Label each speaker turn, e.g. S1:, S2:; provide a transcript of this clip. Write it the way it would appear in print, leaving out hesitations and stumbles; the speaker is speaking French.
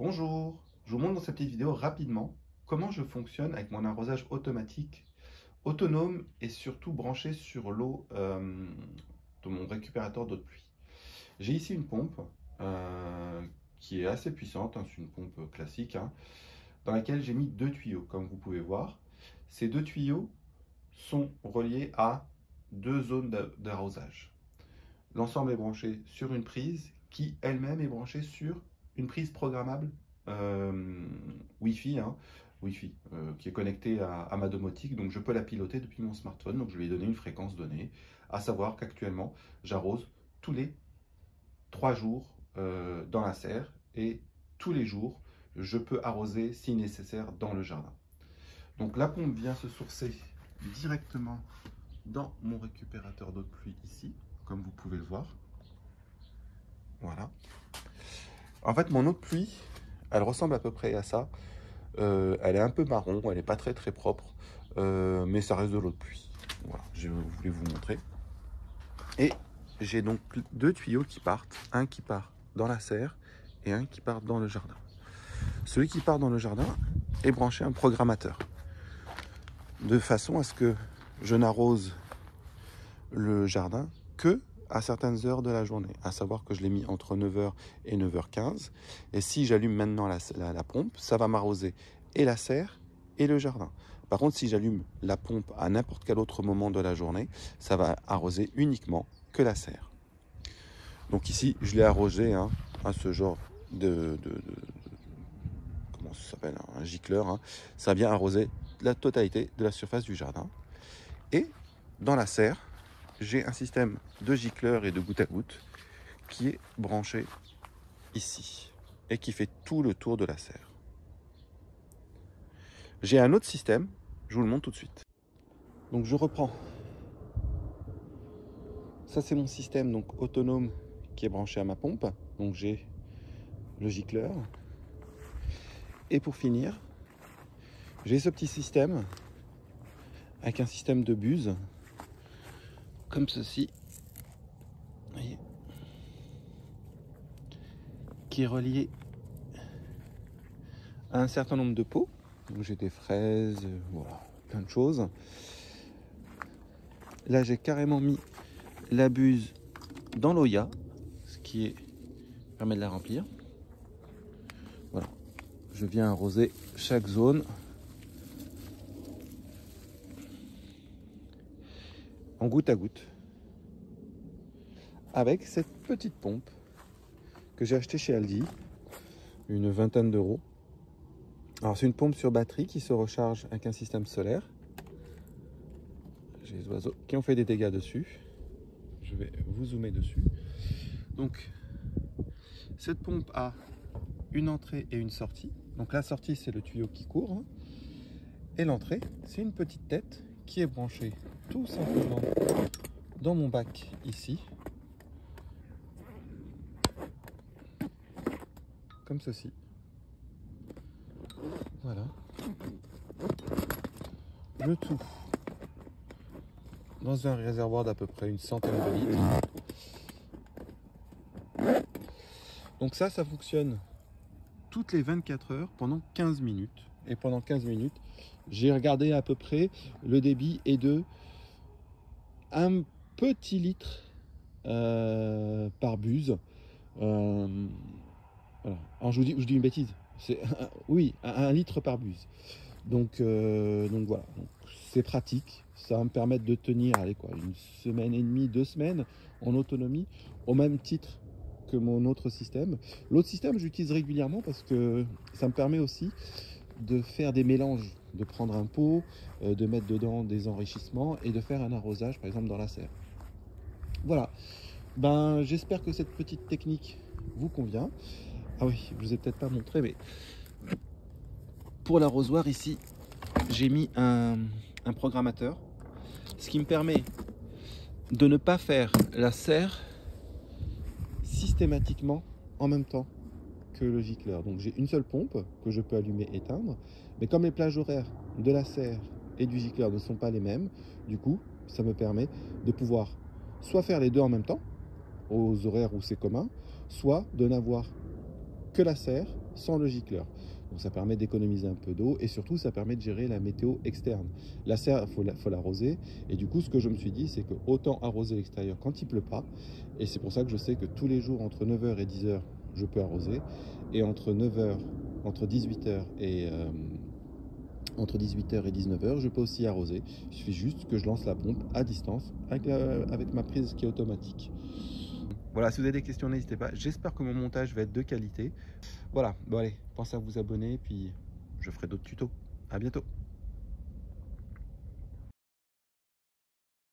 S1: Bonjour, je vous montre dans cette petite vidéo rapidement comment je fonctionne avec mon arrosage automatique, autonome et surtout branché sur l'eau de mon récupérateur d'eau de pluie. J'ai ici une pompe qui est assez puissante, hein, c'est une pompe classique, hein, dans laquelle j'ai mis deux tuyaux, comme vous pouvez voir. Ces deux tuyaux sont reliés à deux zones d'arrosage. L'ensemble est branché sur une prise qui elle-même est branchée sur une prise programmable Wi-Fi, qui est connectée à ma domotique, donc je peux la piloter depuis mon smartphone. Donc je lui ai donné une fréquence donnée, à savoir qu'actuellement j'arrose tous les 3 jours dans la serre et tous les jours je peux arroser si nécessaire dans le jardin. Donc la pompe vient se sourcer directement dans mon récupérateur d'eau de pluie ici, comme vous pouvez le voir. Voilà. En fait, mon eau de pluie, elle ressemble à peu près à ça. Elle est un peu marron, elle n'est pas très propre, mais ça reste de l'eau de pluie. Voilà, je voulais vous montrer. Et j'ai donc deux tuyaux qui partent, un qui part dans la serre et un qui part dans le jardin. Celui qui part dans le jardin est branché à un programmateur, de façon à ce que je n'arrose le jardin que à certaines heures de la journée, à savoir que je l'ai mis entre 9 h et 9 h 15. Et si j'allume maintenant la pompe, ça va m'arroser et la serre et le jardin. Par contre, si j'allume la pompe à n'importe quel autre moment de la journée, ça va arroser uniquement que la serre. Donc ici, je l'ai arrosé à ce genre comment ça s'appelle, un gicleur. Ça vient arroser la totalité de la surface du jardin. Et dans la serre, j'ai un système de gicleur et de goutte à goutte qui est branché ici et qui fait tout le tour de la serre. J'ai un autre système, je vous le montre tout de suite. Donc je reprends. Ça c'est mon système donc autonome qui est branché à ma pompe. Donc j'ai le gicleur. Et pour finir, j'ai ce petit système avec un système de buse comme ceci. Vous voyez, qui est relié à un certain nombre de pots. Donc j'ai des fraises, voilà, plein de choses. Là j'ai carrément mis la buse dans l'Oya, ce qui permet de la remplir. Voilà, je viens arroser chaque zone en goutte à goutte avec cette petite pompe que j'ai achetée chez Aldi, une vingtaine d'euros. Alors c'est une pompe sur batterie qui se recharge avec un système solaire. J'ai les oiseaux qui ont fait des dégâts dessus. Je vais vous zoomer dessus. Donc cette pompe a une entrée et une sortie. Donc la sortie c'est le tuyau qui court et l'entrée c'est une petite tête qui est branchée tout simplement dans mon bac ici, comme ceci. Voilà. Le tout dans un réservoir d'à peu près une centaine de litres. Donc ça fonctionne toutes les 24 heures pendant 15 minutes. Et pendant 15 minutes, j'ai regardé à peu près, le débit est de un petit litre par buse. Voilà. Alors je vous dis une bêtise. C'est oui, un litre par buse. Donc voilà, c'est pratique. Ça va me permettre de tenir, allez quoi, une semaine et demie, 2 semaines en autonomie, au même titre que mon autre système. L'autre système, j'utilise régulièrement parce que ça me permet aussi de faire des mélanges, de prendre un pot, de mettre dedans des enrichissements et de faire un arrosage, par exemple dans la serre. Voilà. Ben, j'espère que cette petite technique vous convient. Ah oui, je vous ai peut-être pas montré, mais pour l'arrosoir ici, j'ai mis un programmateur, ce qui me permet de ne pas faire la serre systématiquement en même temps que le gicleur. Donc j'ai une seule pompe que je peux allumer et éteindre, mais comme les plages horaires de la serre et du gicleur ne sont pas les mêmes, du coup ça me permet de pouvoir soit faire les deux en même temps aux horaires où c'est commun, soit de n'avoir que la serre
S2: sans le gicleur. Donc ça permet d'économiser un peu d'eau et surtout ça permet de gérer la météo externe. La serre, faut l'arroser et du coup ce que je me suis dit c'est que autant arroser l'extérieur quand il pleut pas, et c'est pour ça que je sais que tous les jours entre 9 h et 10 h je peux arroser, et entre 9 h, entre 18 h et entre 18 h et 19 h je peux aussi arroser. Il suffit juste que je lance la pompe à distance avec ma prise qui est automatique. Voilà, si vous avez des questions, n'hésitez pas. J'espère que mon montage va être de qualité. Voilà, bon allez, pensez à vous abonner, puis je ferai d'autres tutos. À bientôt.